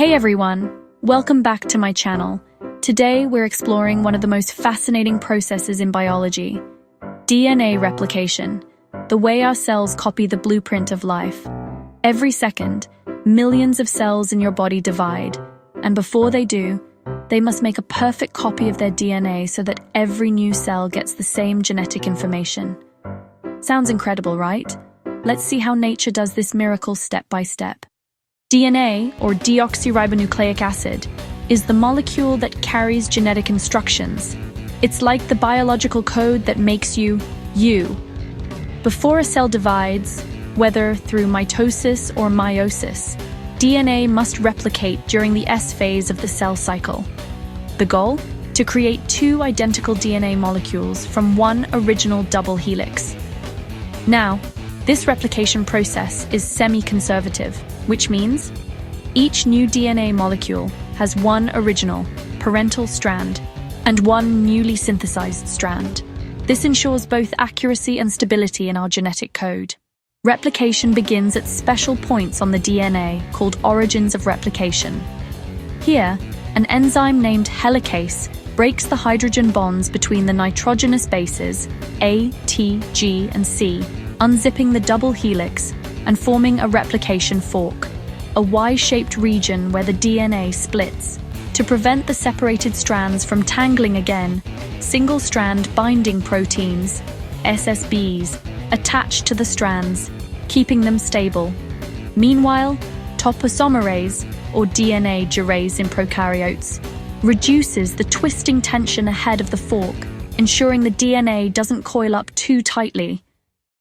Hey everyone, welcome back to my channel. Today we're exploring one of the most fascinating processes in biology, DNA replication, the way our cells copy the blueprint of life. Every second, millions of cells in your body divide, and before they do, they must make a perfect copy of their DNA so that every new cell gets the same genetic information. Sounds incredible, right? Let's see how nature does this miracle step by step. DNA, or deoxyribonucleic acid, is the molecule that carries genetic instructions. It's like the biological code that makes you, you. Before a cell divides, whether through mitosis or meiosis, DNA must replicate during the S phase of the cell cycle. The goal? To create two identical DNA molecules from one original double helix. Now, this replication process is semi-conservative, which means each new DNA molecule has one original, parental strand and one newly synthesized strand. This ensures both accuracy and stability in our genetic code. Replication begins at special points on the DNA called origins of replication. Here, an enzyme named helicase breaks the hydrogen bonds between the nitrogenous bases A, T, G, and C, unzipping the double helix and forming a replication fork, a Y-shaped region where the DNA splits. To prevent the separated strands from tangling again, single-strand binding proteins, SSBs, attach to the strands, keeping them stable. Meanwhile, topoisomerase, or DNA gyrase in prokaryotes, reduces the twisting tension ahead of the fork, ensuring the DNA doesn't coil up too tightly.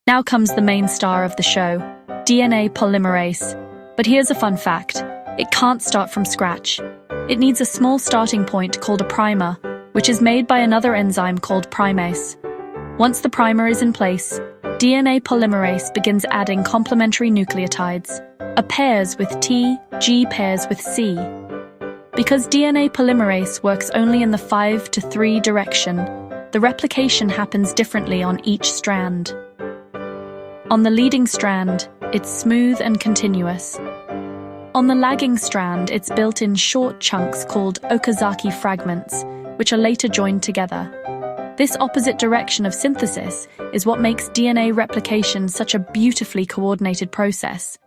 Now comes the main star of the show, DNA polymerase. But here's a fun fact. It can't start from scratch. It needs a small starting point called a primer, which is made by another enzyme called primase. Once the primer is in place, DNA polymerase begins adding complementary nucleotides, A pairs with T, G pairs with C. Because DNA polymerase works only in the 5-to-3 direction, the replication happens differently on each strand. On the leading strand, it's smooth and continuous. On the lagging strand, it's built in short chunks called Okazaki fragments, which are later joined together. This opposite direction of synthesis is what makes DNA replication such a beautifully coordinated process.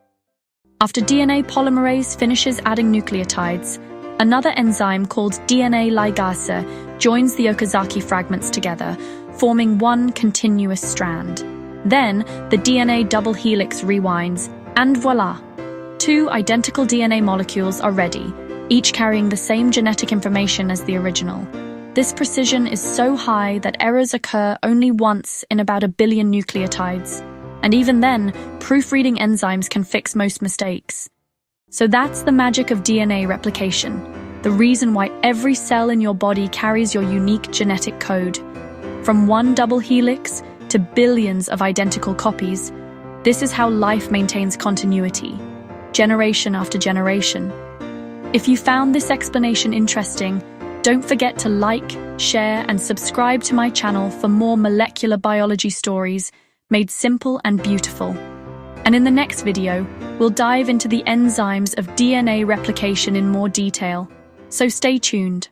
After DNA polymerase finishes adding nucleotides, another enzyme called DNA ligase joins the Okazaki fragments together, forming one continuous strand. Then, the DNA double helix rewinds, and voila! Two identical DNA molecules are ready, each carrying the same genetic information as the original. This precision is so high that errors occur only once in about 1 billion nucleotides. And even then, proofreading enzymes can fix most mistakes. So that's the magic of DNA replication, the reason why every cell in your body carries your unique genetic code. From one double helix to billions of identical copies, this is how life maintains continuity, generation after generation. If you found this explanation interesting, don't forget to like, share, and subscribe to my channel for more molecular biology stories made simple and beautiful. And in the next video, we'll dive into the enzymes of DNA replication in more detail. So stay tuned.